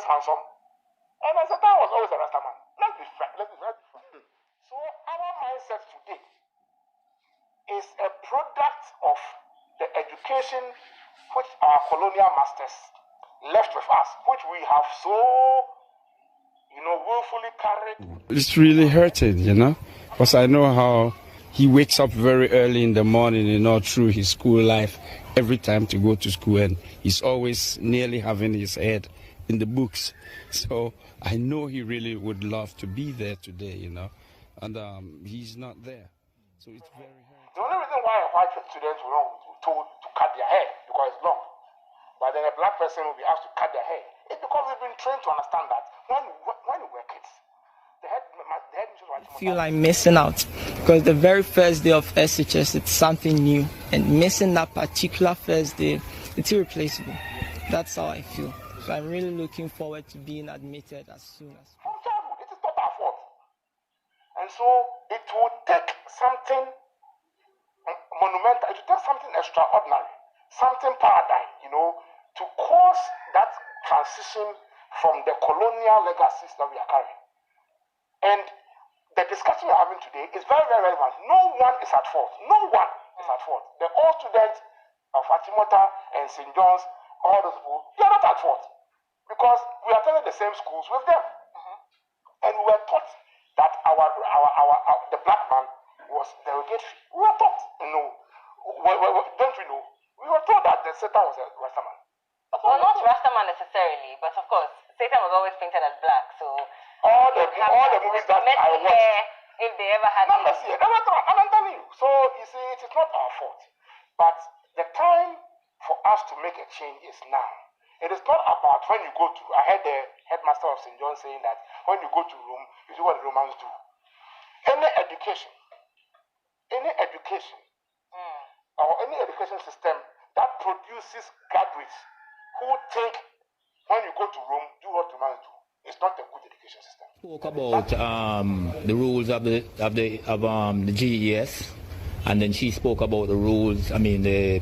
handsome. And Satan was always a Rasta man. Let's be frank. So our mindset today is a product of the education which our colonial masters left with us, which we have so, willfully carried. It's really hurting, because I know how he wakes up very early in the morning, through his school life, every time to go to school, and he's always nearly having his head in the books. So I know he really would love to be there today, and he's not there. So it's very hard. The only reason why a white student will be told to cut their hair because it's long, but then a black person will be asked to cut their hair, it's because we've been trained to understand that when we were kids, the headmistress was I feel I'm missing out because the very first day of SHS, it's something new, and missing that particular first day, it's irreplaceable. That's how I feel. So I'm really looking forward to being admitted as soon as possible. From childhood, it is not our fault. And so it will take something monumental, it will take something extraordinary, something paradigm, to cause that transition from the colonial legacies that we are carrying. And the discussion we're having today is very, very relevant. No one is at fault. No one is at fault. The old students of Achimota and St. John's, all those people, they are not at fault. Because we attended the same schools with them. And we were taught that the black man was derogatory. We were taught, don't we know? We were told that the Satan was a Rasta man. Well, not Rasta man necessarily, but of course, Satan was always painted as black, so... All the movies that I watched... If they ever had... I'm telling you. So, you see, it is not our fault. But the time for us to make a change is now. It is not about when you go to... I heard the headmaster of St. John saying that when you go to Rome, you do what the Romans do. Any education or any education system that produces graduates who think when you go to Rome, do what the Romans do, it's not a good education system. Spoke about the rules of the GES, and then she spoke about the rules. The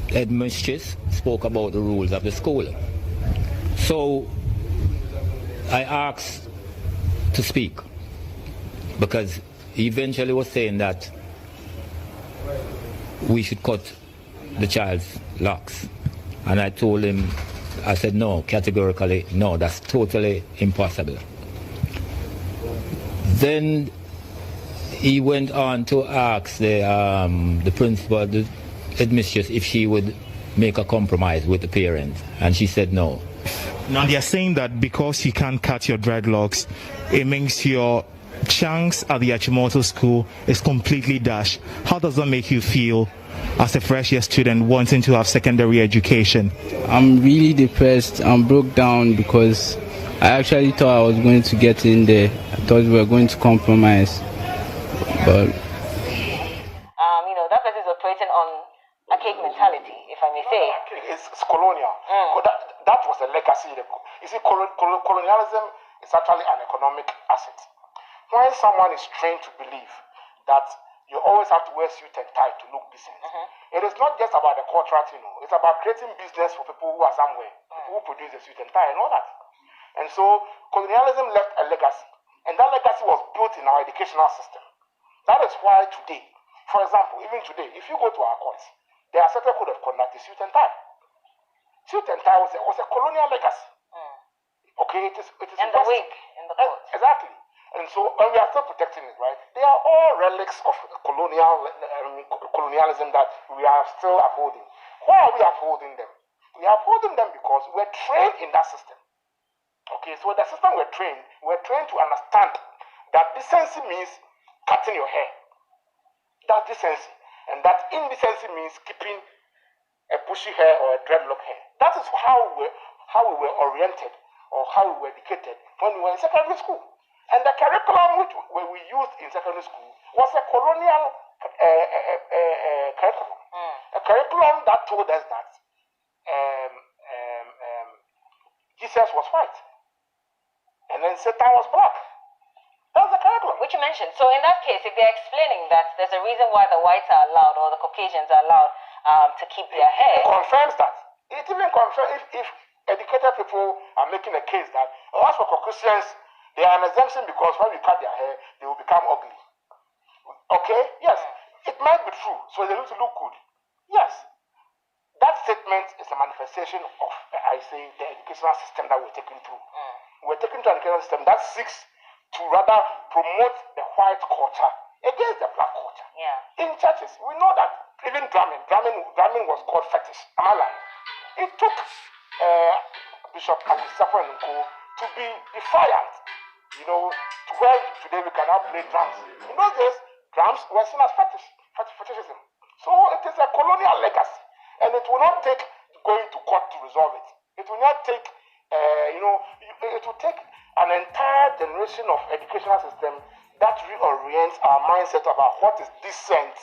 headmistress spoke about the rules of the school. So I asked to speak because he eventually was saying that we should cut the child's locks, and I told him, I said no, categorically no, that's totally impossible. Then he went on to ask the principal, the headmistress, if she would make a compromise with the parents, and she said no. Now they are saying that because you can't cut your dreadlocks, it means your chance at the Achimota school is completely dashed. How does that make you feel as a fresh year student wanting to have secondary education? I'm really depressed. I'm broke down because I actually thought I was going to get in there. I thought we were going to compromise, but that person is operating on a cake mentality, if I may say. It's colonial. That was a legacy. You see, colonialism is actually an economic asset. When someone is trained to believe that you always have to wear suit and tie to look decent, it is not just about the cultural thing. It's about creating business for people who are somewhere, who produce the suit and tie and all that. And so colonialism left a legacy, and that legacy was built in our educational system. That is why today, for example, even today, if you go to our courts, there are certain code of conduct, suit and tie. Suit and tie was a colonial legacy. Okay, it is. And the wig in the court. Exactly. And so, and we are still protecting it, right? They are all relics of colonialism that we are still upholding. Why are we upholding them? We are upholding them because we're trained in that system. Okay, so the system we're trained to understand that decency means cutting your hair. That's decency. And that indecency means keeping a bushy hair or a dreadlock hair. That is how we were oriented or how we were educated when we were in secondary school. And the curriculum which we used in secondary school was a colonial curriculum. A curriculum that told us that Jesus was white. And then Satan was black. That's the curriculum. Which you mentioned. So in that case, if they're explaining that there's a reason why the whites are allowed or the Caucasians are allowed to keep their hair. It confirms that. It even confirms if educated people are making a case that, as for Caucasians, they are an exemption because when we cut their hair, they will become ugly. Okay? Yes. It might be true, so they need to look good. Yes. That statement is a manifestation of, I say, the educational system that we're taking through. We're taking through an educational system that seeks to rather promote the white culture against the black culture. Yeah. In churches, we know that even drumming was called fetish. Am I lying? It took Bishop Achimota to be defiant, you know, to where today we cannot play drums. In those days, drums were seen as fetishism. So it is a colonial legacy, and it will not take going to court to resolve it. It will not take, it will take an entire generation of educational system that reorients our mindset about what is decent